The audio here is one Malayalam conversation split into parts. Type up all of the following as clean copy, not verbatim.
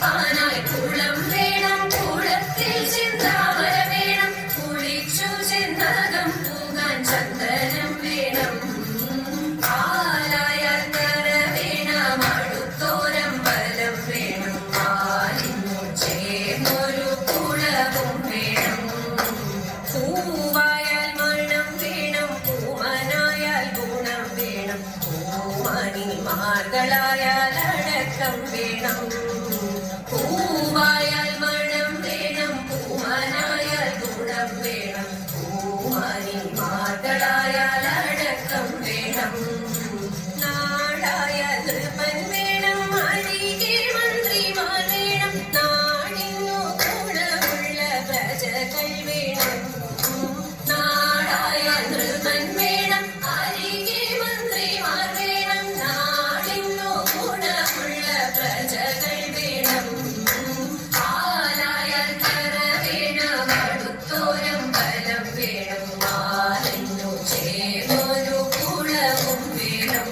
കുളിപ്പാനായി കുളം വേണം, കുളത്തിൽ ചിന്താമര വേണം, കുളിച്ചു ചെന്നകം പൂകാൻ ചന്ദനം വേണം. പാലായാൽ കര വേണം, അടുത്തോരം ബലം വേണം, പാലിനു ചേർന്നൊരു കുളവും വേണം. പൂവായാൽ മണം വേണം, പൂമനായാൽ ഗുണം വേണം, പൂമണിമാർകളായാൽ അടക്കം വേണം. പൂവായാൽ മണം വേണം, പൂമനായാൽ ഗുണം വേണം, പൂമണിമാർകളായാൽ അടക്കം വേണം. നാടായാൽ നൃപൻ വേണം, അരികെ മന്ത്രിമാർ വേണം, നാടിനു ഗുണമുള്ള പ്രജകൾ വേണം. നാടായാൽ നൃപൻ വേണം, അരികെ മന്ത്രിമാർ വേണം, നാടിനു ഗുണമുള്ള പ്രജകൾ വേണം. പാലായാൽ കര വേണം, അടുത്തോരം ബലം വേണം, പാലിനു ചേർന്നൊരു കുളവും വേണം.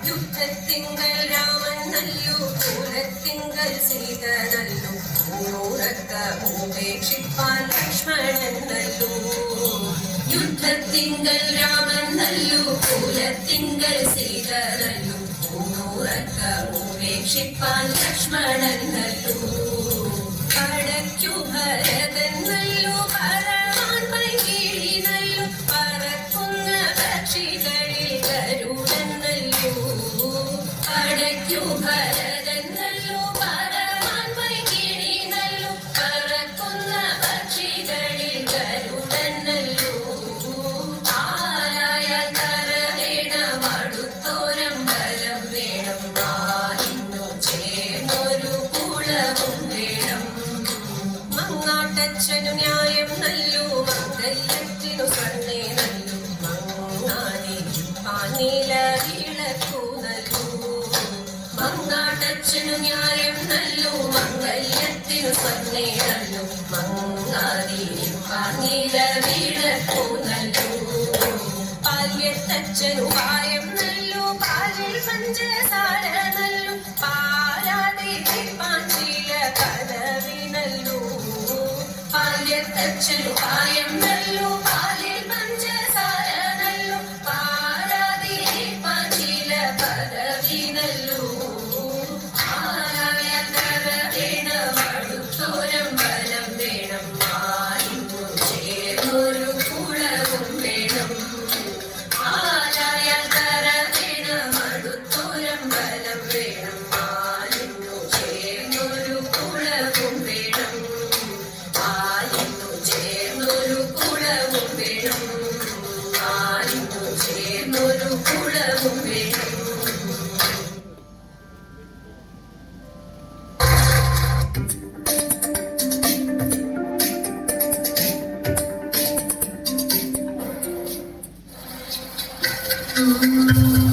യുദ്ധത്തിങ്കൽ രാമൻ നല്ലു, കുലത്തിങ്കൽ സീത നല്ലു, ൂറക്ക ഉപേക്ഷിപ്പാൻ ലക്ഷ്മണൻ നല്ലു. യുദ്ധത്തിങ്കൽ രാമൻ നല്ലു, കുലത്തിങ്കൽ സീത നല്ലു, ൂറക്ക ഉപേക്ഷിപ്പാൻ ലക്ഷ്മണൻ നല്ലു. പടയ്ക്കു ഭരതൻ നല്ലു, പരമാൻ പൈകിളി നല്ലു, പറക്കുന്ന പക്ഷികളിൽ ഗരുഡൻ നല്ലു. പടയ്ക്കു ഭരതൻ നല്ലു, പരമാൻ പൈകിളി നല്ലു, പറക്കുന്ന പക്ഷികളിൽ ഗരുഡൻ നല്ലു. പാലായാൽ കര വേണം, അടുത്തോരം ബലം വേണം, പാലിനു ചേർന്നൊരു കുളവും വേണം. മങ്ങാട്ടച്ഛനു ന്യായം നല്ലു, മംഗല്യത്തിനു സ്വർണ്ണേ നല്ലു, മങ്ങാടി പാനീല വിളക്കു നല്ലു. മങ്ങാട്ടച്ഛനു ന്യായം നല്ലു, മംഗല്യത്തിനു സ്വർണ്ണേ നല്ലു, മങ്ങാടി പാനീല വിളക്കു നല്ലു. പാല്യത്തച്ഛനു പായം നല്ലു, പാലിൽ പഞ്ചസാര നല്ലു, പാലാതെ പാഞ്ചില പദവി നല്ലു. പാല്യത്തച്ഛനു പായം നല്ലു, പാലിൽ പഞ്ചസാര നല്ലു, പാലാതെ പാഞ്ചില പദവി നല്ലു. ആരായ കര വേണം, അടുത്തോരം ബലം വേണം, പാലിനു ചേർന്നൊരു കുളവും വേണം. ആരായ കര വേണം, അടുത്തോരം ബലം വേണം, പാലിനു ചേർന്നൊരു കുളവും വേണം, പാലിനു ചേർന്നൊരു കുളവും വേണം, പാലിനു ചേർന്നൊരു കുളവും വേണം. Mm-hmm.